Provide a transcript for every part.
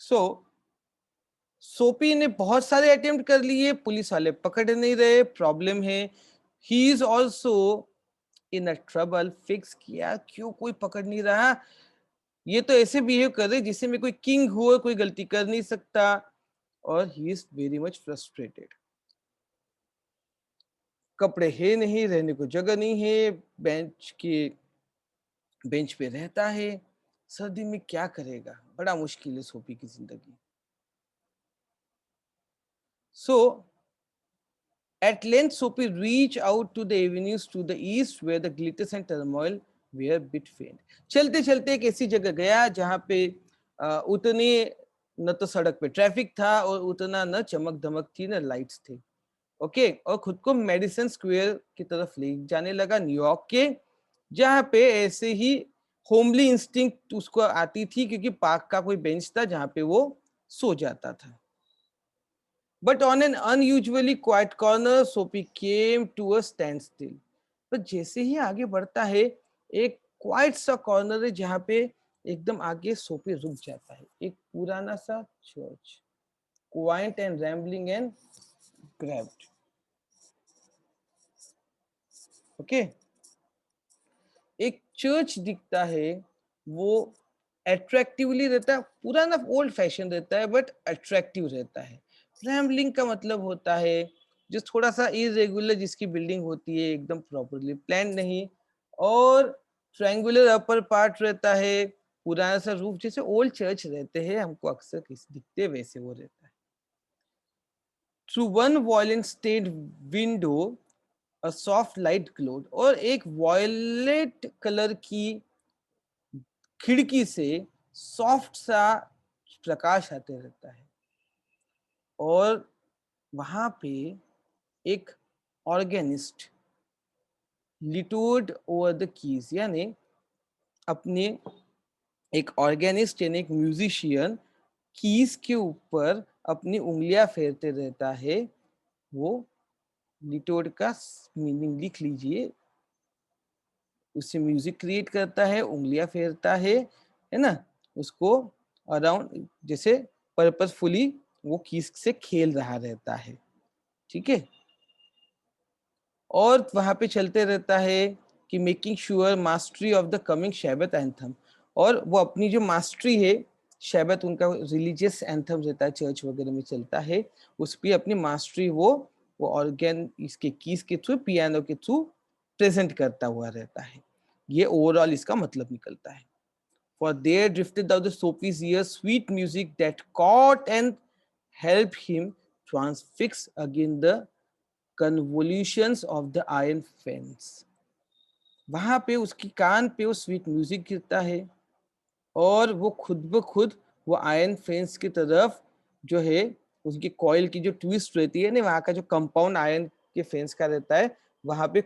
सो सोपी ने बहुत सारे अटेम्प्ट कर लिए, पुलिस वाले पकड़ नहीं रहे, प्रॉब्लम है। He is also in a trouble, fix किया क्यों कोई पकड़ नहीं रहा, ये तो ऐसे बिहेव कर रहे जिससे मैं कोई किंग हुआ, कोई गलती कर नहीं सकता, और he is very much frustrated. कपड़े है नहीं, रहने को जगह नहीं है, बेंच पे रहता है, सर्दी में क्या करेगा, बड़ा मुश्किल है सोपी की जिंदगी। सो at length, Sophie reached out to the avenues to the east where the glitters and turmoil were bit faint. चलते चलते एक ऐसी जगह गया जहाँ पे उतनी न तो सड़क पे ट्रैफिक था और उतना न चमक धमक थी न लाइट्स थे। ओके, और खुद को मेडिसन स्क्वायर की तरफ ले जाने लगा, न्यूयॉर्क के, जहाँ पे ऐसे ही होमली इंस्टिंक्ट उसको आती थी, क्योंकि पार्क का कोई बेंच था जहाँ पे वो सो जाता था। But on an unusually quiet corner, Sophie came to a standstill. पर जैसे ही आगे बढ़ता है, एक क्वाइट सा कॉर्नर है जहाँ पे एकदम आगे सोफी रुक जाता है। एक पुराना सा church, quiet and rambling and grabbed. Okay, एक चर्च दिखता है, वो अट्रैक्टिवली रहता है, पुराना ओल्ड फैशन रहता है बट अट्रैक्टिव रहता है। रैम्बलिंग का मतलब होता है जो थोड़ा सा इरेगुलर, जिसकी बिल्डिंग होती है एकदम प्रॉपरली प्लान नहीं, और ट्रायंगुलर अपर पार्ट रहता है, पुराना सा रूफ, जैसे ओल्ड चर्च रहते हैं हमको अक्सर किस दिखते हैं, वैसे वो रहता है। Through one violent stained window a soft light glowed, और एक वॉयलेट कलर की खिड़की से सॉफ्ट सा प्रकाश आते रहता है, और वहां पे एक ऑर्गेनिस्ट लिटोड ओवर द कीज, यानी अपने एक ऑर्गेनिस्ट यानी एक म्यूजिशियन कीज के ऊपर अपनी उंगलियां फेरते रहता है। वो लिटोड का मीनिंग लिख लीजिए, उससे म्यूजिक क्रिएट करता है, उंगलियां फेरता है ना, उसको अराउंड जैसे पर्पसफुली वो कीज से खेल रहा रहता है। ठीक है, और वहां पे चलते रहता है कि making sure mastery of the coming Shabbat anthem, और वो अपनी जो मास्टरी है, शैबत उनका रिलीजियस एंथम रहता है, चर्च वगैरह में चलता है, उस पर अपनी मास्टरी वो ऑर्गेन इसके कीज के थ्रू, पियानो के थ्रू प्रेजेंट करता हुआ रहता है। ये ओवरऑल इसका मतलब निकलता है। For there drifted out the Sophie's ears sweet music that caught and helped him transfix again the convolutions of the iron fence. वहां पे उसकी कान पे वो स्वीट म्यूजिक गिरता है, और वो खुद ब खुद वो आयरन फेंस की तरफ जो है, उसकी कॉइल की जो ट्विस्ट रहती है ना, वहां का जो कंपाउंड आयरन के फेंस का रहता है, वहां पे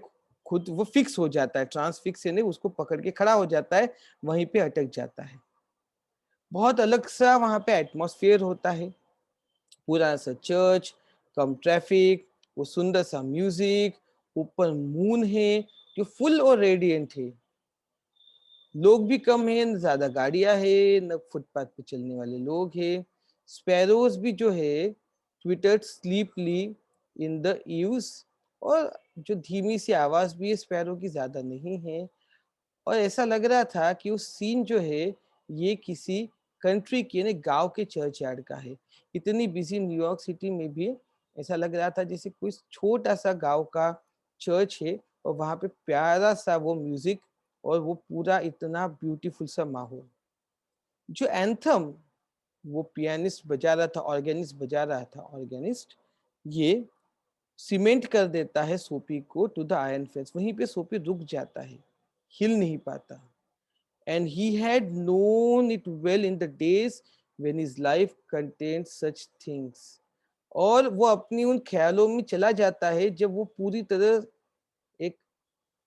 खुद वो फिक्स हो जाता है, ट्रांसफिक्स यानी उसको पकड़ के खड़ा हो जाता है, वहीं पे अटक जाता है। बहुत अलग सा वहां पे एटमॉस्फेयर होता है, पूरा सा चर्च, कम ट्रैफिक, वो सुंदर सा म्यूजिक, ऊपर मून है जो फुल और रेडिएंट है, लोग भी कम है, न ज्यादा गाड़ियां है, न फुटपाथ पे चलने वाले लोग हैं, स्पैरोज भी जो है ट्विटर्ड स्लीपली इन द ईव्स, और जो धीमी सी आवाज भी है स्पैरो की, ज्यादा नहीं है, और ऐसा लग रहा था कि उस सीन जो है ये किसी कंट्री के यानी गांव के चर्च यार्ड का है। इतनी बिजी न्यूयॉर्क सिटी में भी ऐसा लग रहा था जैसे कोई छोटा सा गांव का चर्च है, और वहां पे प्यारा सा वो म्यूजिक, और वो पूरा इतना ब्यूटीफुल सा माहौल। जो एंथम वो पियानिस्ट बजा रहा था, ऑर्गेनिस्ट बजा रहा था, ऑर्गेनिस्ट ये सीमेंट कर देता है सोपी को टू द आयरन फेंस, वहीं पे सोपी रुक जाता है, हिल नहीं पाता। And he had known it well in the days when his life contained such things. और वो अपनी उन ख्यालों में चला जाता है जब वो पूरी तरह एक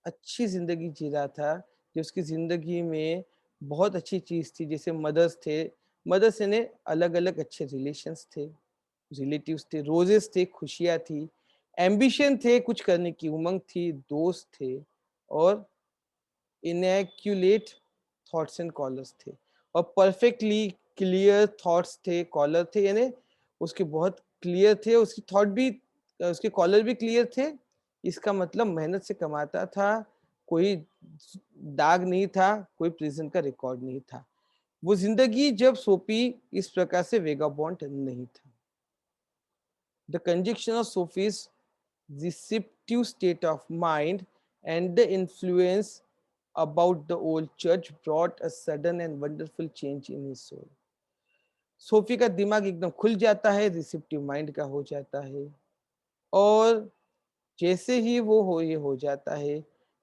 अच्छी जिंदगी जी रहा था, जो उसकी जिंदगी में बहुत अच्छी चीज थी, जैसे मदर्स थे, मदर्स ने अलग अलग अच्छे रिलेशंस थे, रिलेटिव्स थे, रोजेस थे, खुशियां थी, एम्बिशन थे, कुछ करने की उमंग थी, दोस्त थे, और इनएक्यूलेट थॉट्स एंड कॉलर्स थे, और परफेक्टली क्लियर थॉट्स थे, कॉलर थे, यानी उसके बहुत क्लियर थे, उसकी थॉट भी उसके कॉलर भी क्लियर थे। इसका मतलब मेहनत से कमाता था, कोई दाग नहीं था, कोई प्रिजन का रिकॉर्ड नहीं था। वो जिंदगी जब सोपी इस प्रकार से वेगाबॉन्ड नहीं था। The conjunction of Sophie's receptive state of mind and the influence about the old church brought a sudden and wonderful change in his soul. Sophie का दिमाग एकदम खुल जाता है, रिसेप्टिव माइंड का हो जाता है, और जैसे ही ये हो जाता है,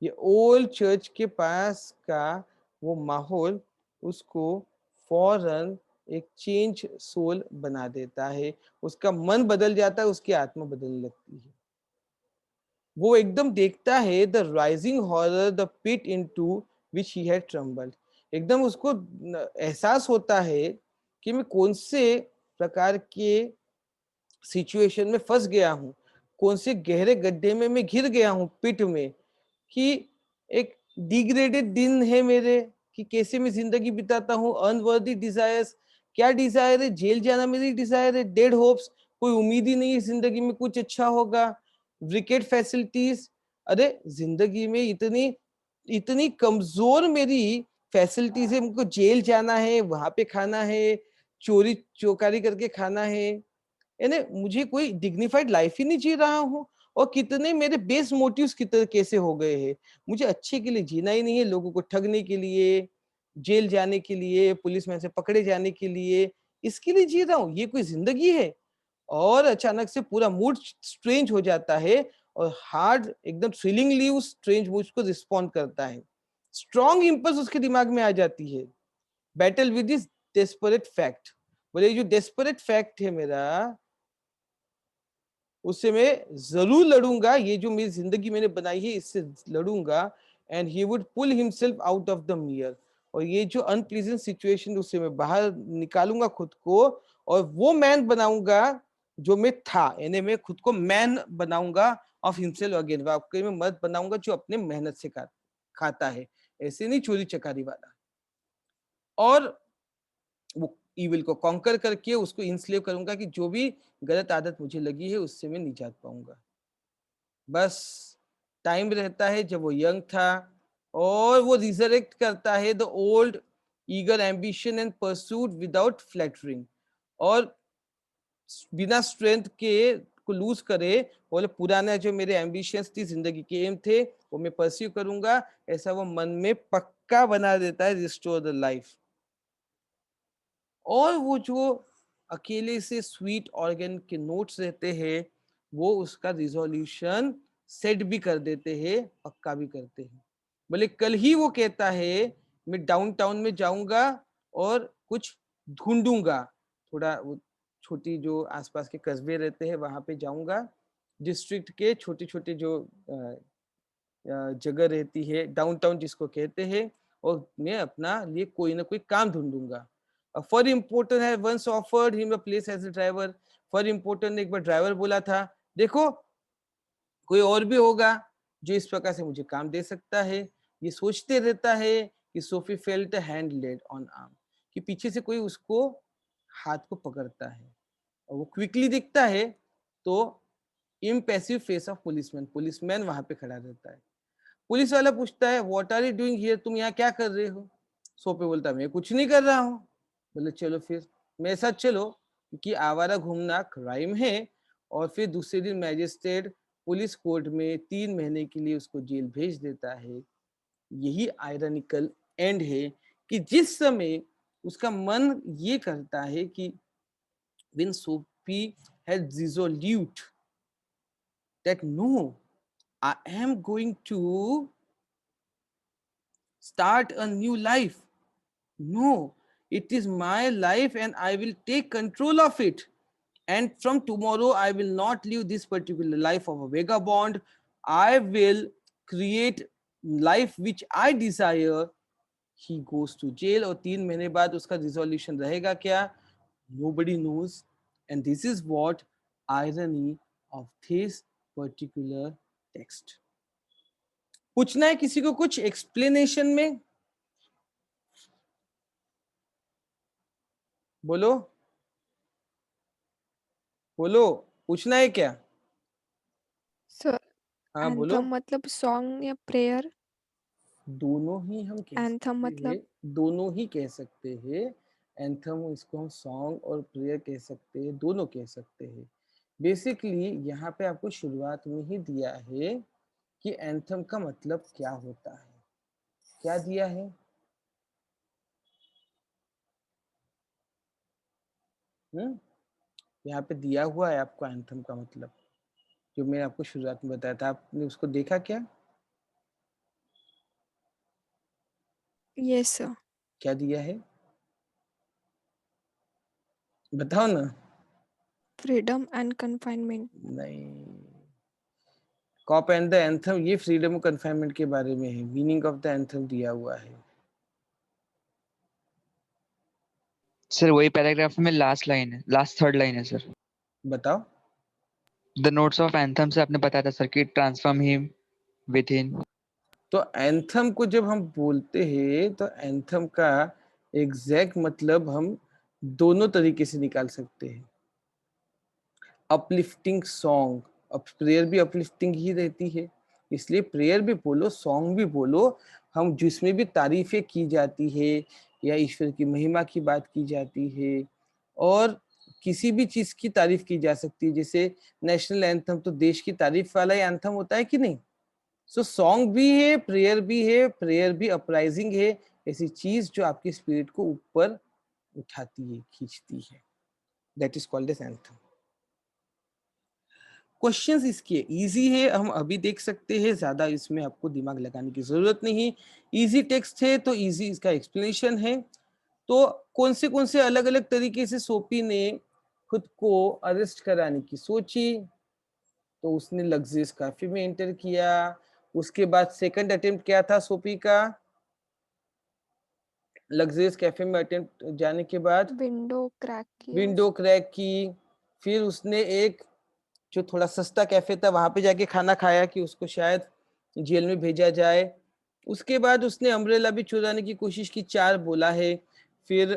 ये ओल्ड चर्च के पास का वो माहौल उसको फौरन एक चेंज सोल बना देता है। उसका मन बदल जाता है, उसकी आत्मा बदलने लगती है। वो एकदम देखता है the rising horror the pit into which he had tumbled. एकदम उसको एहसास होता है कि मैं कौन से प्रकार के सिचुएशन में फंस गया हूँ, कौन से गहरे गड्ढे में मैं घिर गया हूँ, पिट में, कि एक डिग्रेडेड दिन है मेरे, कि कैसे मैं जिंदगी बिताता हूँ, अनवर्दी डिजायर्स, क्या डिजायर है, जेल जाना मेरी डिजायर है, डेड होप्स, कोई उम्मीद ही नहीं है जिंदगी में कुछ अच्छा होगा, विकेट फैसिलिटीज, अरे जिंदगी में इतनी इतनी कमजोर मेरी फैसिलिटीज है, मुझको जेल जाना है, वहां पे खाना है, चोरी चौकारी करके खाना है, यानी मुझे कोई डिग्निफाइड लाइफ ही नहीं जी रहा हूँ। और कितने मेरे बेस मोटिव्स कितने कैसे हो गए हैं, मुझे अच्छे के लिए जीना ही नहीं है, लोगों को ठगने के लिए, जेल जाने के लिए, पुलिस में से पकड़े जाने के लिए, इसके लिए जी रहा हूँ, ये कोई जिंदगी है। और अचानक से पूरा मूड स्ट्रेंज हो जाता है, और हार्ड एकदम थ्रिलिंगली उस स्ट्रेंज मूड को रिस्पॉन्ड करता है। स्ट्रॉन्ग इंपल्स उसके दिमाग में आ जाती है, battle with this desperate fact. बोले जो डेस्परेट फैक्ट है मेरा, उससे मैं जरूर लड़ूंगा, ये जो मेरी जिंदगी मैंने बनाई है इससे लड़ूंगा। And he would pull himself out of the mire, और ये जो अनप्लीजेंट सिचुएशन उससे मैं बाहर निकालूंगा खुद को, और वो मैन बनाऊंगा जो मैं था, यानी मैं खुद को मैन बनाऊंगा ऑफ हिमसेल्फ अगेन, वाकई में मर्द बनाऊंगा जो अपने मेहनत से खाता है, ऐसे नहीं चोरी चकारी वाला। और वो ईविल को कॉन्कर करके उसको इंस्लेव करूंगा कि जो भी गलत आदत मुझे लगी है उससे मैं निजात पाऊंगा। बस टाइम रहता है जब वो यंग था, और वो रिजरेक्ट करता है the old eager ambition and pursuit without flattering, और बिना स्ट्रेंथ के को लूज करे, बोले पुराना जो मेरे एम्बिशंस थी, जिंदगी के एम थे, वो मैं परस्यू करूंगा, ऐसा वो मन में पक्का बना देता है, रिस्टोर द लाइफ। और वो जो अकेले से स्वीट ऑर्गन के नोट्स रहते हैं, वो उसका रिजोल्यूशन सेट भी कर देते हैं, पक्का भी करते हैं। बोले कल ही वो कहता है मैं डाउनटाउन में जाऊंगा और कुछ ढूंढूंगा, थोड़ा वो छोटी जो आसपास के कस्बे रहते हैं वहां पे जाऊंगा, डिस्ट्रिक्ट के छोटे छोटे जो जगह रहती है डाउनटाउन जिसको कहते हैं, और मैं अपना लिए कोई ना कोई काम ढूंढूंगा। फॉर इम्पोर्टेंट है once offered him a place as a driver. For important ने एक बार ड्राइवर बोला था, देखो कोई और भी होगा जो इस प्रकार से मुझे काम दे सकता है। ये सोचते रहता है कि Sophie felt hand laid on arm, कि पीछे से कोई उसको हाथ को पकड़ता है, और वो क्विकली दिखता है तो impassive face of policeman, policeman वहां पे खड़ा रहता है। पुलिस वाला पूछता है what are you doing here, तुम यहाँ क्या कर रहे हो? सोपे बोलता है मैं कुछ नहीं कर रहा हूँ। बोले चलो फिर मेरे साथ चलो, क्योंकि आवारा घूमना क्राइम है। और फिर दूसरे दिन मैजिस्ट्रेट पुलिस कोर्ट में 3 महीने के लिए उसको जेल भेज देता है। यही आयरनिकल एंड है कि जिस समय उसका मन ये करता है कि when Sophie had resolute that no, I am going to start a new life. No, it is my life and I will take control of it. And from tomorrow, I will not live this particular life of a vagabond. I will create life which I desire. He goes to jail, और 3 महीने बाद उसका resolution रहेगा क्या? Nobody knows. And this is what irony of this particular text. पूछना है किसी को कुछ एक्सप्लेनेशन में? बोलो बोलो, पूछना है क्या? सर हाँ बोलो। एंथम मतलब सॉन्ग या प्रेयर? दोनों ही हम कह एंथम सकते हैं, मतलब दोनों ही कह सकते हैं। एंथम इसको हम सॉन्ग और प्रेयर कह सकते हैं, दोनों कह सकते हैं। बेसिकली यहाँ पे आपको शुरुआत में ही दिया है कि एंथम का मतलब क्या होता है। क्या दिया है? यहाँ पे दिया हुआ है आपको एंथम का मतलब, जो मैंने आपको शुरुआत में बताया था। आपने उसको देखा क्या? Yes sir. क्या दिया है बताओ ना। Freedom and confinement. नहीं, कॉप एंड द एंथम ये फ्रीडम और कन्फाइनमेंट के बारे में है। मीनिंग ऑफ द एंथम दिया हुआ है। सर वही पैराग्राफ में लास्ट लाइन है, लास्ट थर्ड लाइन है सर। बताओ। द नोट्स ऑफ एंथम से आपने बताया था सर कि ट्रांसफॉर्म हिम विद इन। तो एंथम को जब हम बोलते हैं तो एंथम का एग्जैक्ट मतलब हम दोनों तरीके से निकाल सकते हैं। अपलिफ्टिंग सॉन्ग, अब प्रेयर भी अपलिफ्टिंग ही रहती है, इसलिए प्रेयर भी बोलो सॉन्ग भी बोलो, हम जिसमें भी तारीफें की जाती है या ईश्वर की महिमा की बात की जाती है और किसी भी चीज की तारीफ की जा सकती है। जैसे नेशनल एंथम तो देश की तारीफ वाला ही एंथम होता है कि नहीं? सो सॉन्ग भी है, प्रेयर भी अपराइजिंग है, ऐसी चीज जो आपकी स्पिरिट को ऊपर उठाती है, खींचती है। That is called as anthem. Questions इसके इजी है, हम अभी देख सकते हैं, ज्यादा इसमें आपको दिमाग लगाने की जरूरत नहीं। इजी टेक्स्ट है तो इजी इसका एक्सप्लेनेशन है। तो कौन से अलग अलग तरीके से सोफी ने खुद को अरेस्ट कराने की सोची? तो उसने लग्जरियस कैफे में एंटर किया। उसके बाद सेकंड अटेम्प्ट क्या था सोफी का? लग्जरियस कैफे में अटेम्प्ट जाने के बाद विंडो क्रैक किया। विंडो क्रैक की। फिर उसने एक जो थोड़ा सस्ता कैफे था वहां पे जाके खाना खाया कि उसको शायद जेल में भेजा जाए। उसके बाद उसने अम्ब्रेला भी चुराने की कोशिश की, 4 बोला है। फिर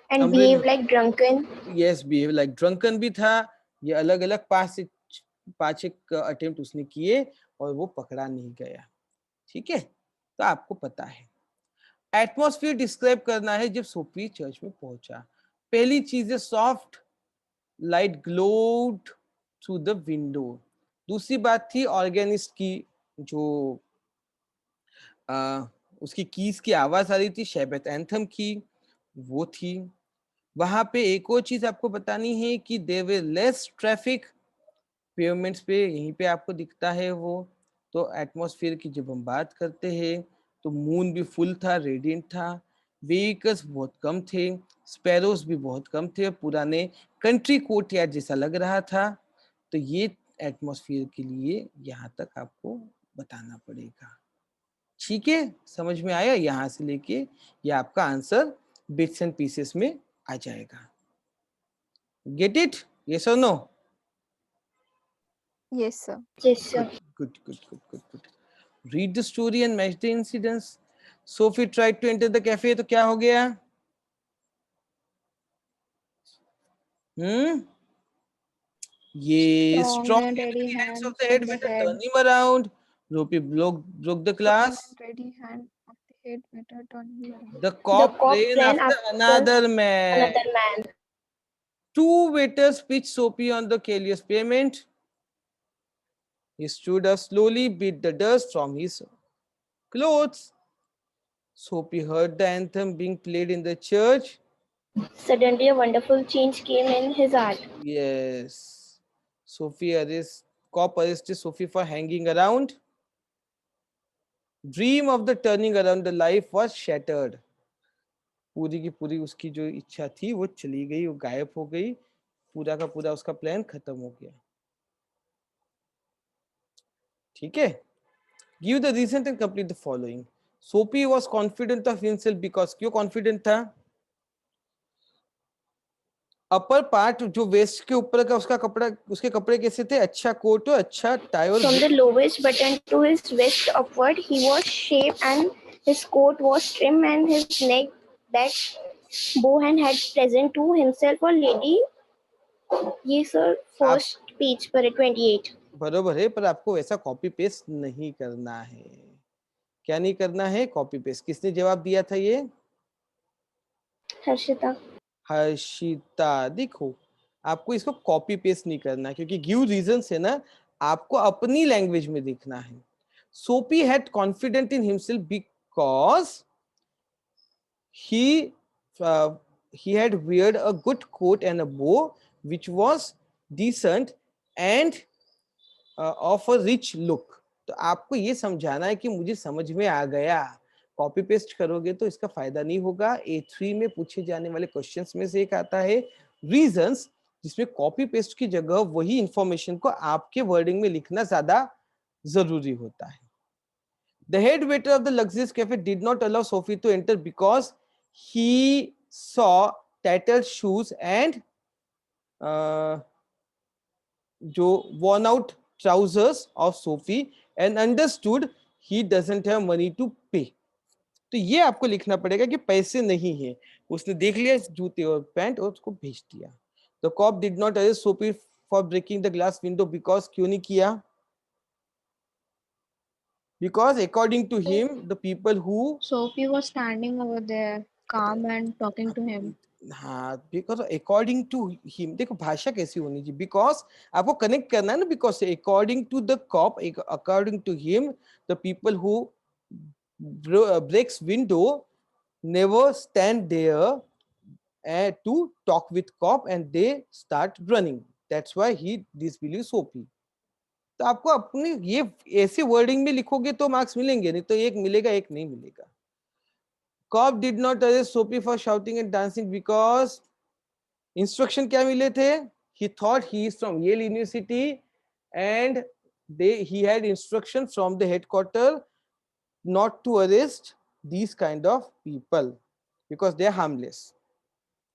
and umbrella, behave like drunken. Yes, behave like drunken भी था। ये अलग अलग 5 एक अटेम्प्ट उसने किए और वो पकड़ा नहीं गया। ठीक है, तो आपको पता है। एटमॉस्फेयर डिस्क्राइब करना है जब सोफी चर्च में पहुंचा। पहली चीज है soft light glowed through the window. दूसरी बात थी ऑर्गेनिस्ट की, जो उसकी कीज की आवाज आ रही थी, शैबत एंथम की, वो थी। वहां पे एक और चीज आपको बतानी है कि there were less traffic pavements पे, यहीं पे आपको दिखता है वो। तो एटमॉस्फेयर की जब हम बात करते हैं तो मून भी फुल था, रेडिएंट था, व्हीकल्स बहुत कम थे, स्पैरोज भी बहुत कम थे, पुराने कंट्री कोर्ट यार्ड जैसा लग रहा था। तो ये एटमॉस्फेयर के लिए यहाँ तक आपको बताना पड़ेगा। ठीक है, समझ में आया? यहाँ से लेके ये आपका आंसर बिट्स एंड पीसेस में आ जाएगा। Get it? यस और no? Yes sir. Yes, sir. Good. Read the story and match the incidents. Sophie tried to enter the cafe, तो क्या हो गया? ये Strong strong and and ready ready hands of hands the of head the better head. turn him around. Rope broke the Strong glass. and ready hand of the head better turn him around. The The cop cop ran ran after after another man. another man. 2 waiters pitched Sophie on the careless payment. He stood up slowly, beat the dust from his clothes. Sophie heard the anthem being played in the church. Suddenly, a wonderful change came in his heart. Yes. Cop arrested Sophie for hanging around. Dream of the turning around the life was shattered. पूरी की पूरी उसकी जो इच्छा थी वो चली गई, वो गायब हो गई, पूरा का पूरा उसका प्लान खत्म हो गया। ठीक है, give the reason and complete the following. Sophie was confident of himself because, क्यों कॉन्फिडेंट था? अपर पार्ट जो वेस्ट के ऊपर का उसका कपड़ा, उसके कपड़े कैसे थे? अच्छा कोट, अच्छा टाई और From the lowest button to his waist upward, he was shaved and his coat was trim and his neck back Bohan had present to himself or lady. ये सर फर्स्ट पेज पर है 28. बरोबर है, पर आपको वैसा copy paste नहीं करना है. क्या नहीं करना है? Copy paste. किसने जवाब दिया था ये? हर्षिता. हर्षिता. देखो, आपको इसको कॉपी पेस्ट नहीं करना, क्योंकि गिव रीजन है ना, आपको अपनी लैंग्वेज में देखना है. सोपी had confident in himself because he had weared a good coat and a bow which was decent and of a rich look. तो आपको ये समझाना है कि मुझे समझ में आ गया. कॉपी पेस्ट करोगे तो इसका फायदा नहीं होगा. A3 में पूछे जाने वाले क्वेश्चंस में से एक आता है रीजंस, जिसमें कॉपी पेस्ट की जगह वही इंफॉर्मेशन को आपके वर्डिंग में लिखना ज्यादा जरूरी होता है. The head waiter of the luxurious cafe did not allow Sophie to enter because he saw tattered shoes and जो worn out trousers of Sophie and understood he doesn't have money to pay. तो ये आपको लिखना पड़ेगा कि पैसे नहीं है. उसने देख लिया जूते और पैंट और उसको भेज दिया. The cop did not arrest Sophie for breaking the glass window because क्यों नहीं किया? Because according to him, the people who Sophie was standing over there, calm and talking to him. हाँ, because according to him, देखो भाषा कैसी होनी चाहिए. Because आपको कनेक्ट करना है ना, because से according to the cop, according to him, the people who breaks window never stand there to talk with cop and they start running. That's why he disbelieves Sophie. तो आपको अपनी ये ऐसे वर्डिंग में लिखोगे तो मार्क्स मिलेंगे, नहीं तो एक मिलेगा एक नहीं मिलेगा. Cop did not arrest Sophie for shouting and dancing because instruction क्या मिले थे? He thought he is from Yale University and he had instruction from the headquarters not to arrest these kind of people because they are harmless.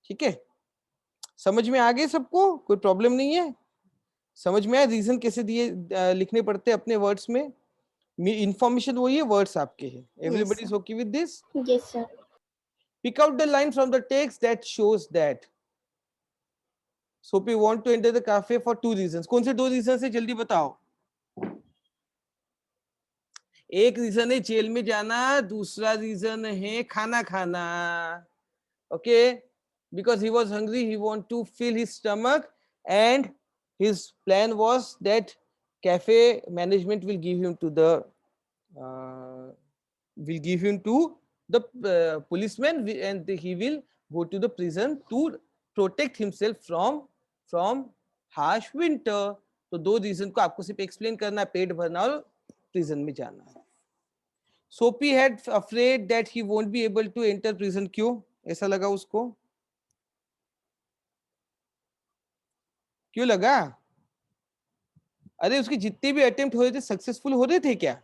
ठीक है, समझ में आ गए सबको? कोई प्रॉब्लम नहीं है? समझ में आया रीजन कैसे दिए लिखने पड़ते हैं अपने वर्ड्स में? इंफॉर्मेशन वही है, वर्ड्स आपके हैं. Everybody is okay with this? Yes sir. Pick out the line from the text that shows that Sophie want to enter the cafe for 2 reasons. कौन से 2 रीजन है जल्दी बताओ. एक रीजन है जेल में जाना, दूसरा रीजन है खाना खाना. Okay, because he was hungry, he want to fill his stomach and his plan was that cafe management will give him to the policeman and he will go to the prison to protect himself from harsh winter. तो 2 reason को आपको सिर्फ explain करना है, पेट भरना और prison में जाना है. Sophie had afraid that he won't be able to enter prison. क्यों ऐसा लगा उसको? क्यों लगा? अरे उसके जितने भी अटेम्प्ट हो रहे थे सक्सेसफुल हो रहे थे क्या?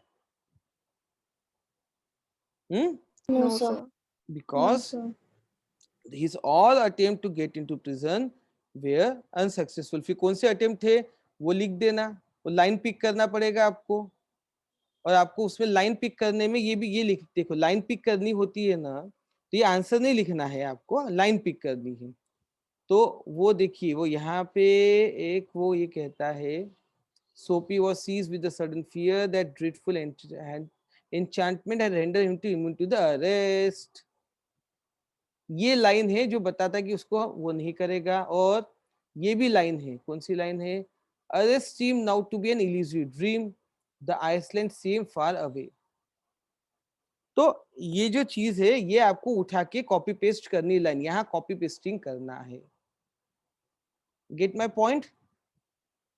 No sir. Because his all attempt to get into prison were unsuccessful. फिर कौन से अटेम्प्ट थे वो लिख देना, वो लाइन पिक करना पड़ेगा आपको. और आपको उसमें लाइन पिक करने में ये भी ये लिख, देखो लाइन पिक करनी होती है ना, तो ये आंसर नहीं लिखना है आपको, लाइन पिक करनी है. तो वो देखिए, वो यहाँ पे एक वो ये कहता है Sophie was seized with a sudden fear that dreadful enchantment had rendered him to immune to the arrest. ये लाइन है जो बताता है कि उसको वो नहीं करेगा. और ये भी लाइन है, कौन सी लाइन है? Arrest seemed now to be an illusory dream. The Iceland seemed far away. तो ये जो चीज है ये आपको उठा के कॉपी पेस्ट करनी लाइन, यहाँ कॉपी पेस्टिंग करना है. Gate my point?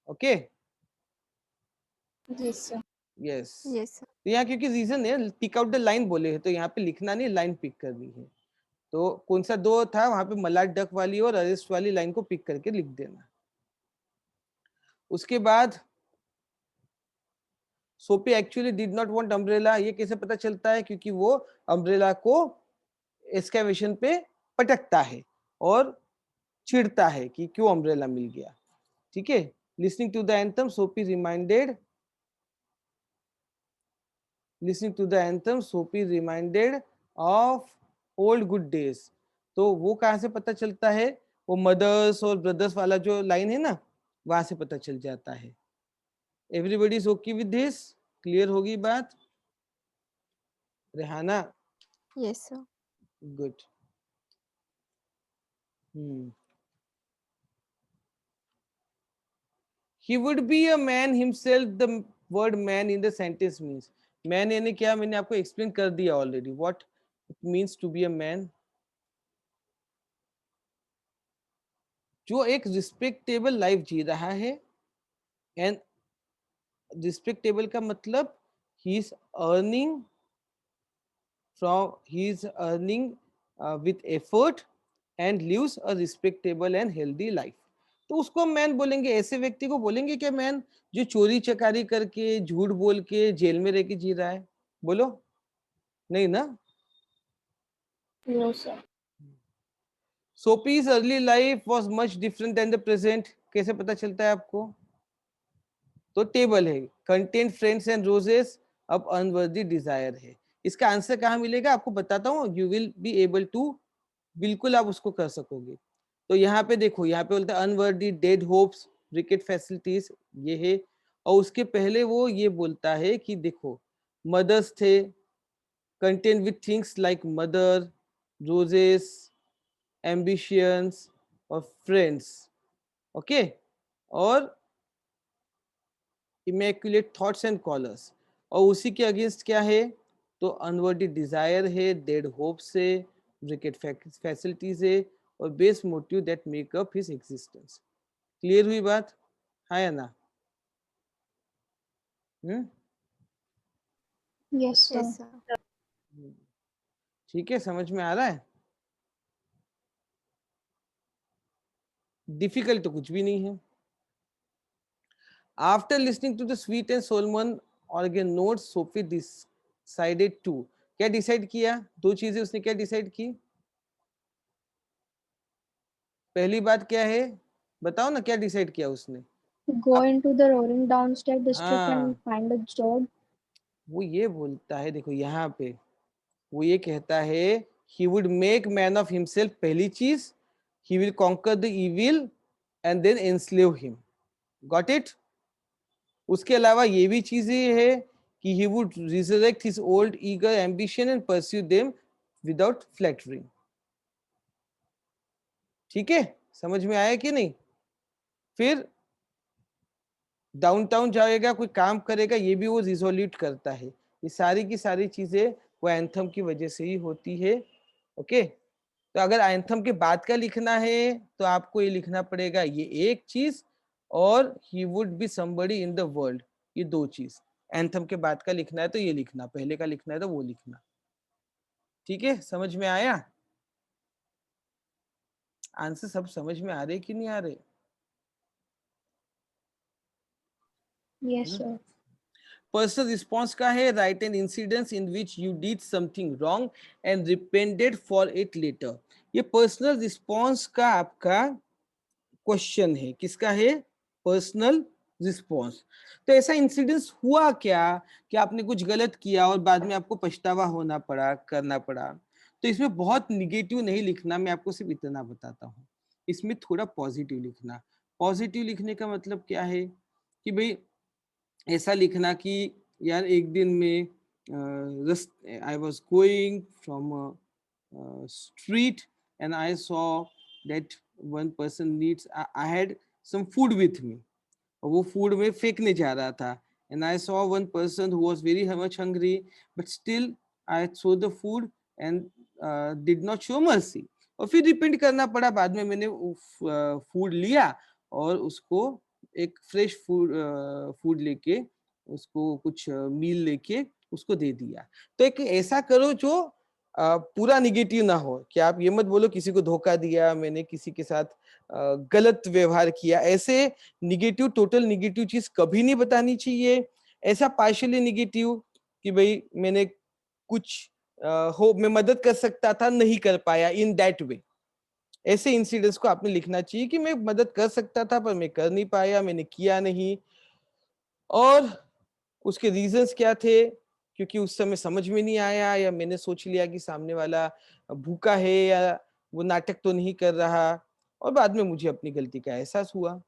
Okay, Yes sir. Yes. Yes sir. तो यहाँ क्योंकि रीजन है पिक आउट द लाइन बोले हैं, तो यहाँ पे लिखना नहीं, लाइन पिक करनी है. तो कौन सा 2 था वहां पे? मलाड डक वाली और अरेस्ट वाली लाइन को पिक करके लिख देना. उसके बाद सोपी actually did not want umbrella. ये कैसे पता चलता है? क्योंकि वो अम्ब्रेला को एक्सकैवेशन पे पटकता है और चिढ़ता है कि क्यों अम्ब्रेला मिल गया. ठीक है, लिसनिंग टू द एंथम सोपी reminded of old good days. तो वो कहाँ से पता चलता है? वो मदर्स और ब्रदर्स वाला जो लाइन है ना, वहां से पता चल जाता है। Everybody is okay with this? Clear होगी बात? Rehana, Yes, sir. Good. He would be a man himself. The word man in the sentence means, man यानी क्या, मैंने आपको explain कर दिया already. What it means to be a man? जो एक respectable life जी रहा है, and respectable का मतलब he is earning with effort and lives a respectable and healthy life. तो उसको मैन बोलेंगे। ऐसे व्यक्ति को बोलेंगे क्या मैन जो चोरी चकारी करके, झूठ बोल के, जेल में रह के जी रहा है? बोलो, नहीं ना? No, sir. Sophie's early life was much different than the present. कैसे पता चलता है आपको? तो टेबल है, कंटेंट फ्रेंड्स एंड रोजेस, अब अनवर्दी डिजायर है। इसका आंसर कहाँ मिलेगा आपको बताता हूँ, you will be able to, बिल्कुल आप उसको कर सकोगे। तो यहाँ पे देखो, यहाँ पे बोलता है अनवर्दी, डेड होप्स, ब्रिकेट फैसिलिटीज, ये है। और उसके पहले वो ये बोलता है कि देखो मदर्स थे, content with things like mother, roses, ambitions और फ्रेंड्स, ओके, और इमेक्युलेट थॉट्स एंड कॉलर्स। और उसी के अगेंस्ट क्या है? तो अनवर्डी डिजायर है, डेड होप्स है, ब्रिकेट फैसिलिटीज है, और base motive that make up his existence. Clear हुई बात? हाँ या ना? Yes, sir. Yes, sir. ठीक है, समझ में आ रहा है? डिफिकल्ट तो कुछ भी नहीं है। After listening to the sweet and solemn organ notes, Sophie decided to, क्या डिसाइड किया? दो चीजें उसने क्या डिसाइड की? पहली बात क्या है, बताओ ना, क्या डिसाइड किया उसने? Go अब into the Roaring Downstairs district हाँ, and find a job. वो ये बोलता है, देखो यहाँ पे वो ये कहता है he would make man of himself, पहली चीज, he will conquer the evil and then enslave him, got it? उसके अलावा ये भी चीजें है कि he would resurrect his old eager ambition and pursue them without flattering। ठीक है, समझ में आया कि नहीं? फिर डाउनटाउन जाएगा, कोई काम करेगा, ये भी वो रिजोल्यूट करता है। ये सारी की सारी चीजें वो एंथम की वजह से ही होती है। ओके, तो अगर एंथम के बाद का लिखना है तो आपको ये लिखना पड़ेगा, ये एक चीज, और he would be somebody in the world, ये दो चीज। एंथम के बाद का लिखना है तो ये लिखना, पहले का लिखना है तो वो लिखना। ठीक है, समझ में आया? आंसर सब समझ में आ रहे कि नहीं आ रहे? Yes, sir. पर्सनल रिस्पॉन्स का है, write an incidence in which you did something wrong and repented for it later. ये पर्सनल रिस्पॉन्स का आपका क्वेश्चन है। किसका है? Personal response. तो ऐसा इंसिडेंस हुआ क्या कि आपने कुछ गलत किया और बाद में आपको पछतावा होना पड़ा, करना पड़ा? तो इसमें बहुत निगेटिव नहीं लिखना, मैं आपको सिर्फ इतना बताता हूँ, इसमें थोड़ा पॉजिटिव लिखना। पॉजिटिव लिखने का मतलब क्या है कि भाई ऐसा लिखना कि यार एक दिन में I was going from street and I saw that one person needs, I had some food with me, और वो फूड में फेंकने जा रहा था, and I saw one person who was very much hungry but still I saw the food and did not show mercy. और फिर repent करना पड़ा, बाद में मैंने फूड लिया और उसको एक फ्रेश फूड लेके, उसको कुछ मील लेके उसको दे दिया। तो एक ऐसा करो जो पूरा निगेटिव ना हो, कि आप ये मत बोलो किसी को धोखा दिया, मैंने किसी के साथ गलत व्यवहार किया। ऐसे निगेटिव, टोटल निगेटिव चीज कभी नहीं बतानी चाहिए। ऐसा पार्शियली निगेटिव कि भाई मैंने कुछ मैं मदद कर सकता था, नहीं कर पाया, इन दैट वे। ऐसे इंसिडेंट्स को आपने लिखना चाहिए कि मैं मदद कर सकता था पर मैं कर नहीं पाया, मैंने किया नहीं, और उसके रीजंस क्या थे, क्योंकि उस समय समझ में नहीं आया, या मैंने सोच लिया कि सामने वाला भूखा है या वो नाटक तो नहीं कर रहा, और बाद में मुझे अपनी गलती का एहसास हुआ।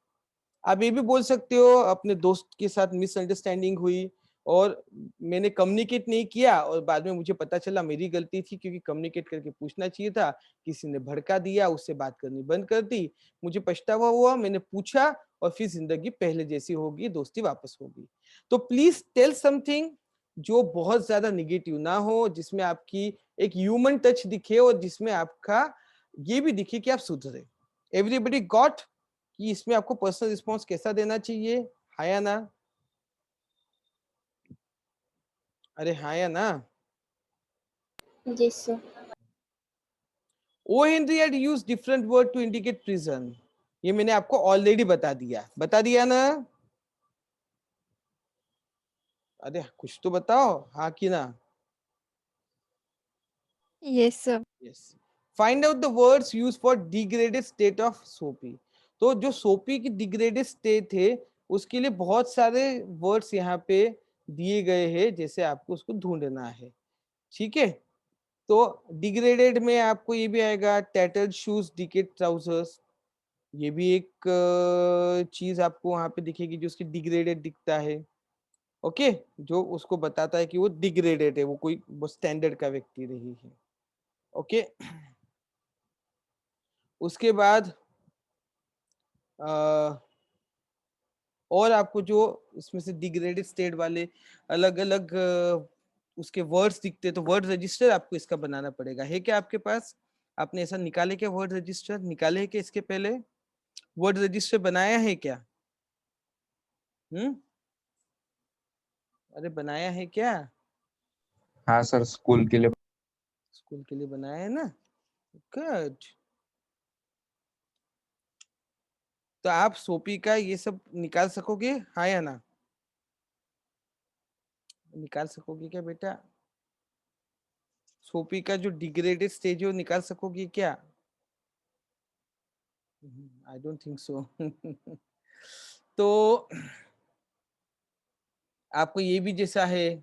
आप ये भी बोल सकते हो अपने दोस्त के साथ मिसअंडरस्टैंडिंग हुई और मैंने कम्युनिकेट नहीं किया और बाद में मुझे पता चला मेरी गलती थी, क्योंकि कम्युनिकेट करके पूछना चाहिए था, किसी ने भड़का दिया, उससे बात करनी बंद कर दी, मुझे पछतावा हुआ, मैंने पूछा और फिर जिंदगी पहले जैसी होगी, दोस्ती वापस होगी। तो प्लीज टेल समथिंग जो बहुत ज्यादा निगेटिव ना हो, जिसमें आपकी एक ह्यूमन टच दिखे और जिसमें आपका ये भी दिखे कि आप सुधरे। एवरीबडी गॉट कि इसमें आपको पर्सनल रिस्पॉन्स कैसा देना चाहिए, हाँ या ना? अरे हाँ या ना? Yes, sir. O Henry had used different word to indicate prison. ये मैंने आपको ऑलरेडी बता दिया ना? अरे कुछ तो बताओ, हाँ कि ना? Yes, sir. Yes. Find out the words used for degraded state of सोपी। तो जो सोपी की डिग्रेडेड स्टेट है उसके लिए बहुत सारे वर्ड्स यहाँ पे दिए गए हैं, जैसे आपको उसको ढूंढना है, ठीक है? तो डिग्रेडेड में आपको ये भी आएगा टैटर्ड शूज, डिकेड ट्राउजर्स, ये भी एक चीज आपको वहां पे दिखेगी जो उसकी डिग्रेडेड दिखता है। ओके, जो उसको बताता है कि वो डिग्रेडेड है, वो कोई वो स्टैंडर्ड का व्यक्ति नहीं है। ओके, उसके बाद और आपको जो इसमें से डिग्रेडेड स्टेट वाले अलग अलग उसके वर्ड्स दिखते, तो वर्ड रजिस्टर आपको इसका बनाना पड़ेगा। है क्या आपके पास? आपने ऐसा निकाले क्या? वर्ड रजिस्टर निकाले है क्या? इसके पहले वर्ड रजिस्टर बनाया है क्या? अरे बनाया है क्या? हाँ सर, स्कूल के लिए। स्कूल के लिए बनाया है ना? गुड। तो आप सोपी का ये सब निकाल सकोगे, हाँ या ना? निकाल सकोगे क्या बेटा? सोपी का जो डिग्रेडेड स्टेज है वो निकाल सकोगे क्या? I don't think so. तो आपको ये भी जैसा है,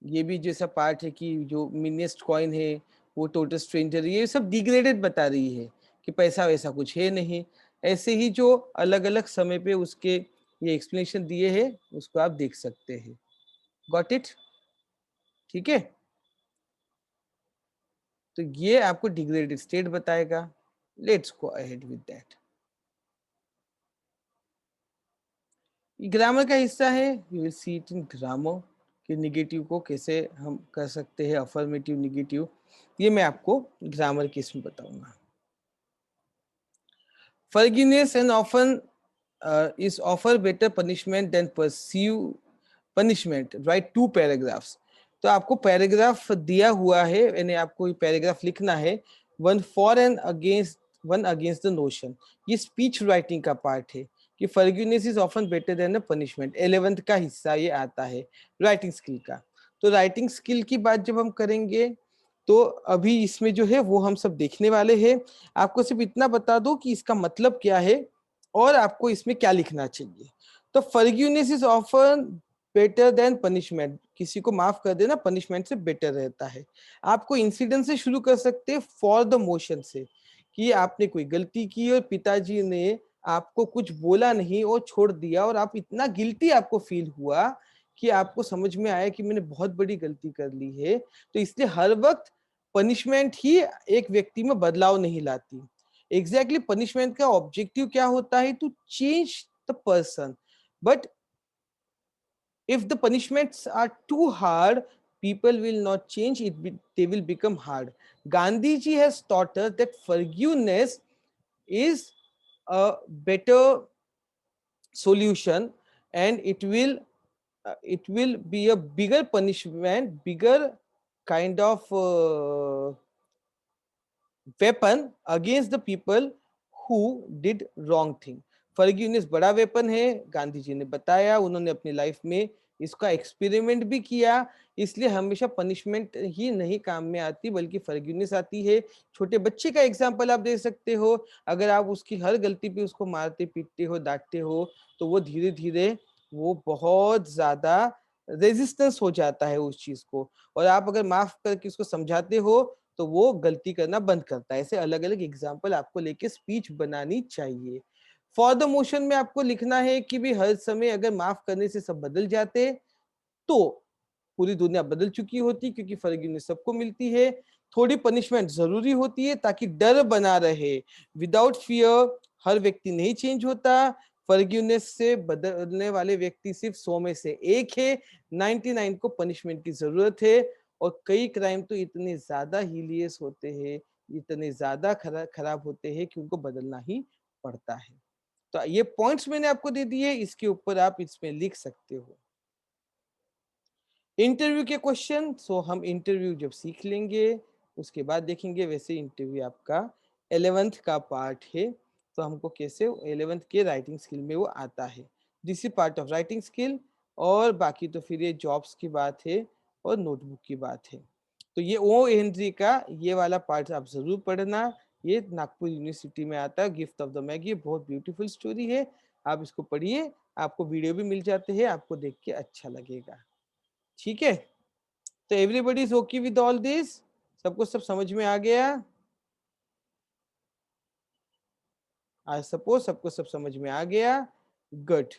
ये भी जैसा पार्ट है कि जो मिनिएस्ट कॉइन है वो टोटल स्ट्रेंजर, ये सब डिग्रेडेड बता रही है कि पैसा वैसा कुछ है नहीं। ऐसे ही जो अलग अलग समय पे उसके ये एक्सप्लेनेशन दिए हैं उसको आप देख सकते हैं। Got it? ठीक है, तो ये आपको डिग्रेडेड स्टेट बताएगा। Let's go ahead with that. Grammar का हिस्सा है, you will see it in grammar कि निगेटिव को कैसे हम कर सकते हैं, अफर्मेटिव नेगेटिव, ये मैं आपको ग्रामर के इसमें बताऊंगा। Forgiveness and often is offer better punishment than perceive punishment. Write 2 paragraphs. तो आपको पैराग्राफ दिया हुआ है, यानी आपको पैराग्राफ लिखना है, one for and against, one against the notion. ये स्पीच राइटिंग का पार्ट है कि forgiveness is often better than a punishment. 11th का हिस्सा ये आता है राइटिंग स्किल का। तो राइटिंग स्किल की बात जब हम करेंगे तो अभी इसमें जो है वो हम सब देखने वाले हैं। आपको सिर्फ इतना बता दो कि इसका मतलब क्या है और आपको इसमें क्या लिखना चाहिए। तो forgiveness is often better than punishment, किसी को माफ कर देना पनिशमेंट से बेटर रहता है। आपको इंसिडेंट से शुरू कर सकते हैं, फॉर द मोशन से, कि आपने कोई गलती की और पिताजी ने आपको कुछ बोला नहीं और छोड़ दिया और आप इतना गिल्टी आपको फील हुआ कि आपको समझ में आया कि मैंने बहुत बड़ी गलती कर ली है। तो इसलिए हर वक्त पनिशमेंट ही एक व्यक्ति में बदलाव नहीं लाती। एग्जैक्टली पनिशमेंट का ऑब्जेक्टिव क्या होता है? To change the person, but if the punishments are too hard, people will not change, they will become hard. Gandhi ji has taught us that forgiveness is a better solution, and it will be a bigger punishment, bigger kind of weapon against the people who did wrong thing. Forgiveness बड़ा weapon है, गांधी जी ने बताया, उन्होंने अपनी life में इसका experiment भी किया। इसलिए हमेशा पनिशमेंट ही नहीं काम में आती बल्कि फॉरगिवनेस आती है। छोटे बच्चे का एग्जांपल आप दे सकते हो, अगर आप उसकी हर गलती पे उसको मारते पीटते हो, डांटते हो, तो वो धीरे धीरे वो बहुत ज्यादा रेजिस्टेंस हो जाता है उस चीज को। और आप अगर माफ करके उसको समझाते हो तो वो गलती करना बंद करता है। ऐसे अलग अलग एग्जाम्पल आपको लेके स्पीच बनानी चाहिए। फॉर द मोशन में आपको लिखना है कि भी हर समय अगर माफ करने से सब बदल जाते तो पूरी दुनिया बदल चुकी होती, क्योंकि फॉरगिवनेस सबको मिलती है। थोड़ी पनिशमेंट जरूरी होती है ताकि डर बना रहे। विदाउट फियर हर व्यक्ति नहीं चेंज होता। फॉरगिवनेस से बदलने वाले व्यक्ति सिर्फ 100 में से एक है। 99 को पनिशमेंट की जरूरत है। और कई क्राइम तो इतने ज्यादा हीलियस होते हैं, इतने ज्यादा खराब होते हैं कि उनको बदलना ही पड़ता है। तो ये पॉइंट्स मैंने आपको दे दिए, इसके ऊपर आप इसमें लिख सकते हो। इंटरव्यू के क्वेश्चन, सो हम इंटरव्यू जब सीख लेंगे उसके बाद देखेंगे। वैसे इंटरव्यू आपका 11th का पार्ट है, तो हमको कैसे 11th के राइटिंग स्किल में वो आता है। This is part of writing skill. और बाकी तो फिर ये जॉब्स की बात है और नोटबुक की बात है। तो ये ओ हेनरी का ये वाला पार्ट आप जरूर पढ़ना। ये नागपुर यूनिवर्सिटी में आता है, गिफ्ट ऑफ द मैगी, बहुत ब्यूटीफुल स्टोरी है। आप इसको पढ़िए, आपको वीडियो भी मिल जाते हैं, आपको देख के अच्छा लगेगा। ठीक है, तो everybody is okay with all this? सबको सब समझ में आ गया? आई सपोज सबको सब समझ में आ गया। गुड।